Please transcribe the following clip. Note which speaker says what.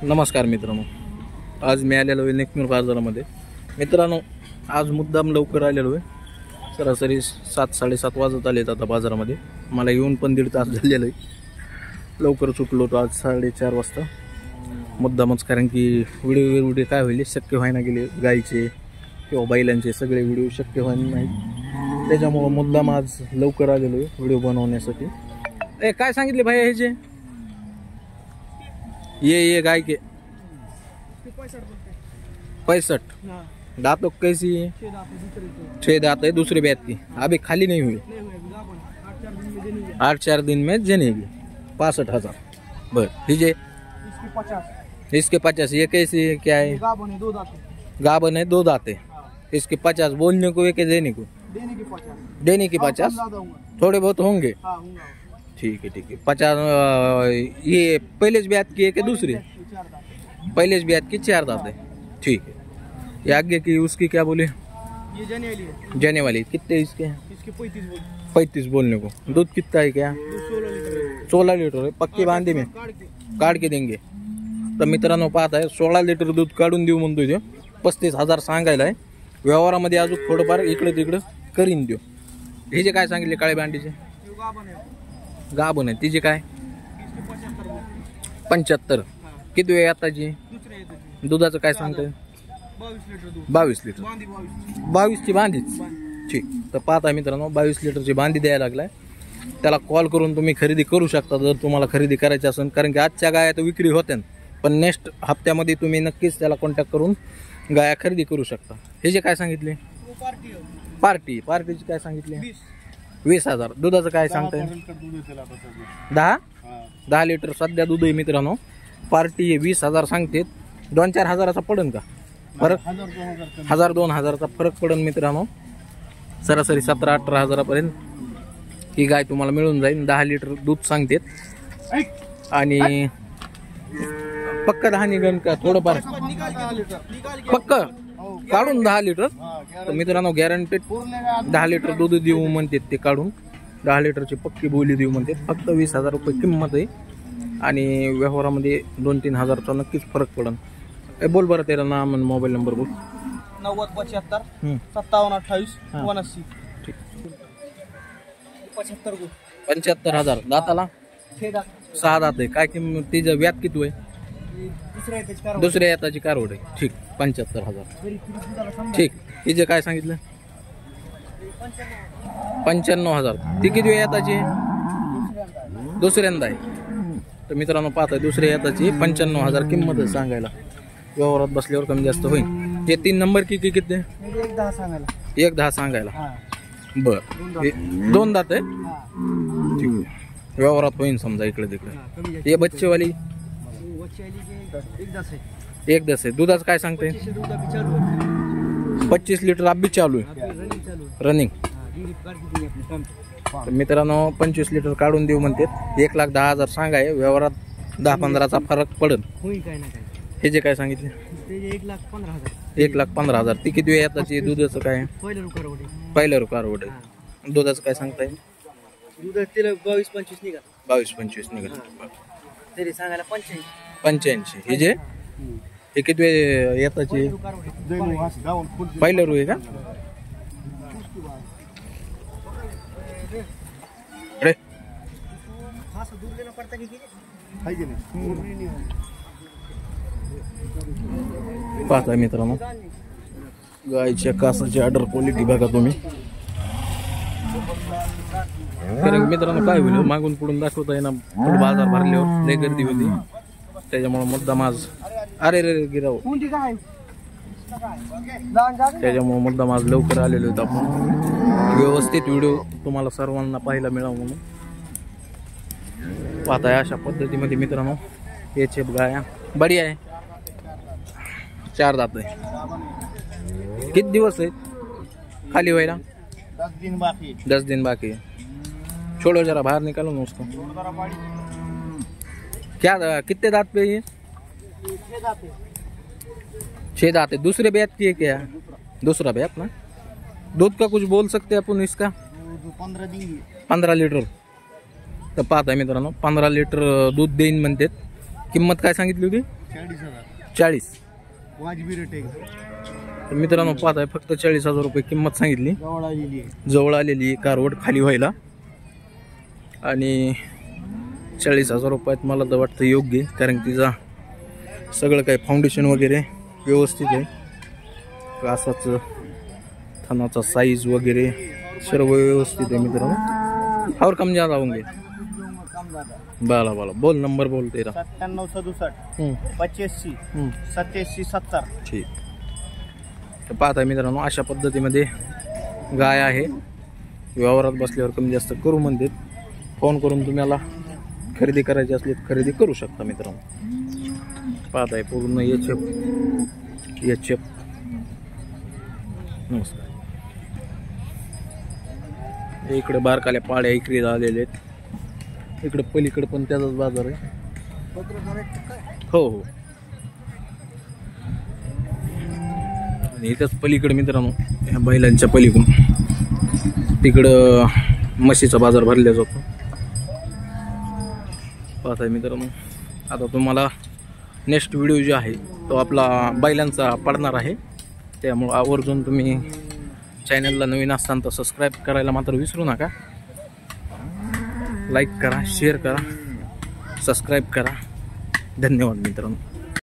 Speaker 1: नमस्कार मित्रांनो, आज मी आलेलो आहे नेकनूर बाजारामध्ये। मित्रांनो, आज मुद्दाम लवकर आलेलो आहे। सरासरी 7-7:30 वाजत आलेत आता बाजारामध्ये। मला येऊन पण 1.5 तास झालेले आहे। लवकर चुकलो होतो आज 4:30 वाजता मुद्दामच, कारण की व्हिडिओ काय होईल शक्य व्हायना गेले, गायीचे किंवा बैलांचे सगळे व्हिडिओ शक्य व्हायला नाही। त्याच्यामुळे मुद्दाम आज लवकर आलेलो आहे व्हिडिओ बनवण्यासाठी। काय सांगितले भाई ह्याचे? ये गाय के 65 दांतों कैसी है? 6 दांत है, दूसरे बैत की अभी खाली नहीं हुई। 8-4 दिन में जनेगी। 65,000। बर लीजिए। इसके 50। ये कैसी है, क्या है? गाबन है, 2 दांत है। इसके 50 बोलने को है कि देने को? देने की 50। थोड़े बहुत होंगे। ठीक है 50। ये पहले ब्यात की है कि दूसरी? पहले ब्यात की 4 दांत है। ठीक है। ये आगे की उसकी क्या बोले?
Speaker 2: ये जने वाली है।
Speaker 1: जने वाली कितने इसके हैं?
Speaker 2: इसके 35
Speaker 1: 35 बोलने को। दूध कितना है क्या? 16 लीटर है। पक्की बांधे में काढ के देंगे। तर मित्रांनो पाहत आहे 16 लीटर दूध काढून देऊ म्हणतोय ते। 35,000 सांगायला आहे। व्यवहारामध्ये अजून थोडंफार इकडे तिकडे करीन देऊ। हे जे काय सांगितले काळे बांडीचे? गाबन आहे। तिचे काय? 75। किती वेळ आताची? दुधाचं काय सांगताय? 22 लिटर। 22 ची बांधीच। ठीक। तर पाहता मित्रांनो 22 लिटरची बांधी द्यायला लागलाय। त्याला कॉल करून तुम्ही खरेदी करू शकता जर तुम्हाला खरेदी करायची असेल, कारण की आजच्या गाया तर विक्री होत्या, पण नेक्स्ट हप्त्यामध्ये तुम्ही नक्कीच त्याला कॉन्टॅक्ट करून गाया खरेदी करू शकता। हे जे काय सांगितले? पार्टीची काय सांगितले? 20,000। दुधाचं काय सांगताय? 10 लिटर सध्या दूध आहे मित्रांनो। पार्टी हे 20,000 सांगते। 2-4 हजाराचा पडन का फरक? 1,000-2,000चा फरक पडन मित्रांनो। सरासरी 17-18 हजारापर्यंत ही गाय तुम्हाला मिळून जाईल। 10 लिटर दूध सांगते आणि पक्का 10 निघन का थोडंफार? पक्का काढून 10 लिटर। तर मित्रांनो गॅरंटेड 10 लिटर दूध देऊ म्हणते ते काढून। 10 लिटरची पक्की बोली देऊ म्हणते। फक्त 20,000 रुपये किंमत आहे आणि व्यवहारामध्ये 2-3 हजारचा नक्कीच फरक पडन। बोल बरं तेरा नाम आणि मोबाईल नंबर बोल।
Speaker 2: 9075 5728 79।
Speaker 1: ठीक।
Speaker 2: 75,000
Speaker 1: दाताला 6 दात आहे। काय किंमत? तिचं व्यात किती आहे? दुसऱ्या याताची कारवड आहे। ठीक। 75,000। ठीक। हिचे काय सांगितलं? 95,000। ती किती वेळ याताची? दुसऱ्यांदा आहे। तर मित्रांनो पाहता दुसऱ्या याताची 95,000 किंमत आहे सांगायला। व्यवहारात बसल्यावर कमी जास्त होईल। हे 3 नंबर किती?
Speaker 2: 1-10 सांगायला।
Speaker 1: 1-10 सांगायला। बर 2 दात आहे। ठीक। व्यवहारात होईल समजा इकडे तिकडे। हे बच्चेवाली 1-10 आहे। दुधाचं काय सांगते? 25 लिटर अभी चालू आहे रनिंग। मित्रांनो 25 लिटर काढून देऊ म्हणते। 1,10,000 सांगाय। व्यवहारात 10-15चा फरक पडन। हे जे काय सांगितले? 1,15,000। ती किती वेळ याताची? दुधाचं काय? पहिल्या रुकारवड आहे। दुधाचं काय सांगताय?
Speaker 2: 22-25 निघा।
Speaker 1: 22-25 निघा।
Speaker 2: तरी सांगायला
Speaker 1: 85। हे जे हे किती वेळ याताची? पहिल्या रू आहे का? रे पाहता मित्रांनो गायच्या कासाची ऑर्डर क्वालिटी बघा तुम्ही। कारण मित्रांनो काय होईल मागून पुढून दाखवता येणार। पुढे बाजार भरल्यावर लय गर्दी होती, त्याच्यामुळे मुद्दाम आज अरे गिराव त्याच्यामुळे मुद्दाम आज लवकर आलेलो होतो आपण। व्यवस्थित व्हिडिओ तुम्हाला सर्वांना पाहायला मिळावा म्हणून पाहताय। अशा पद्धतीमध्ये मित्रांनो याचे गाया बडी आहे। 4 दात आहे। किती दिवस आहेत खाली व्हायला? 10 दिन बाकी है। छोड़ो जरा बाहर निकालो ना उसको। क्या कितने दांत पे ये? 6 दांत है। दूसरे ब्यात की है क्या? दूसरा ब्यात ना। दूध का कुछ बोल सकते अपन इसका? 15 लिटर। तर पाहता मित्रांनो 15 लिटर दूध देईन म्हणतात। किंमत काय सांगितली होती?
Speaker 2: 40,000
Speaker 1: 40.
Speaker 2: वाजबी रेट आहे.
Speaker 1: तर मित्रांनो पाहताय फक्त 40,000 रुपये किंमत सांगितली.
Speaker 2: जवळ आलेली आहे.
Speaker 1: जवळ आलेली आहे कारवड खाली व्हायला आणि 40,000 रुपयात मला तर वाटतं योग्य आहे, कारण तिचा सगळं काही फाउंडेशन वगैरे व्यवस्थित आहे. कासाच थानाचा साईज वगैरे सर्व व्यवस्थित आहे मित्रांनो. और कम ज़्यादा होंगे. बाला बाला बोल नंबर बोल तेरा.
Speaker 2: 9767 85 87 70.
Speaker 1: ठीक. तर पाहताय मित्रांनो अशा पद्धतीमध्ये गाय आहे. व्यवहारात बसल्यावर कमी जास्त करू म्हणतात. फोन करून तुम्हाला खरेदी करायची असली तर खरेदी करू शकता मित्रांनो. पाहताय पूर्ण एच नमस्कार. इकडे बारकाल्या पाड्या इकडे आलेले आहेत. इकडे पलीकडे पण त्याचाच बाजार आहे. हो हो. आणि इथंच पलीकडे मित्रांनो ह्या बैलांच्या पलीकडून तिकडं म्हशीचा बाजार भरला जातो. पाहताय मित्रांनो आता तुम्हाला नेक्स्ट व्हिडिओ जो आहे तो आपला बैलांचा पडणार आहे. त्यामुळं आवर्जून तुम्ही चॅनलला नवीन असताना तर सबस्क्राईब करायला मात्र विसरू नका. लाईक करा, शेअर करा, सबस्क्राईब करा. धन्यवाद मित्रांनो.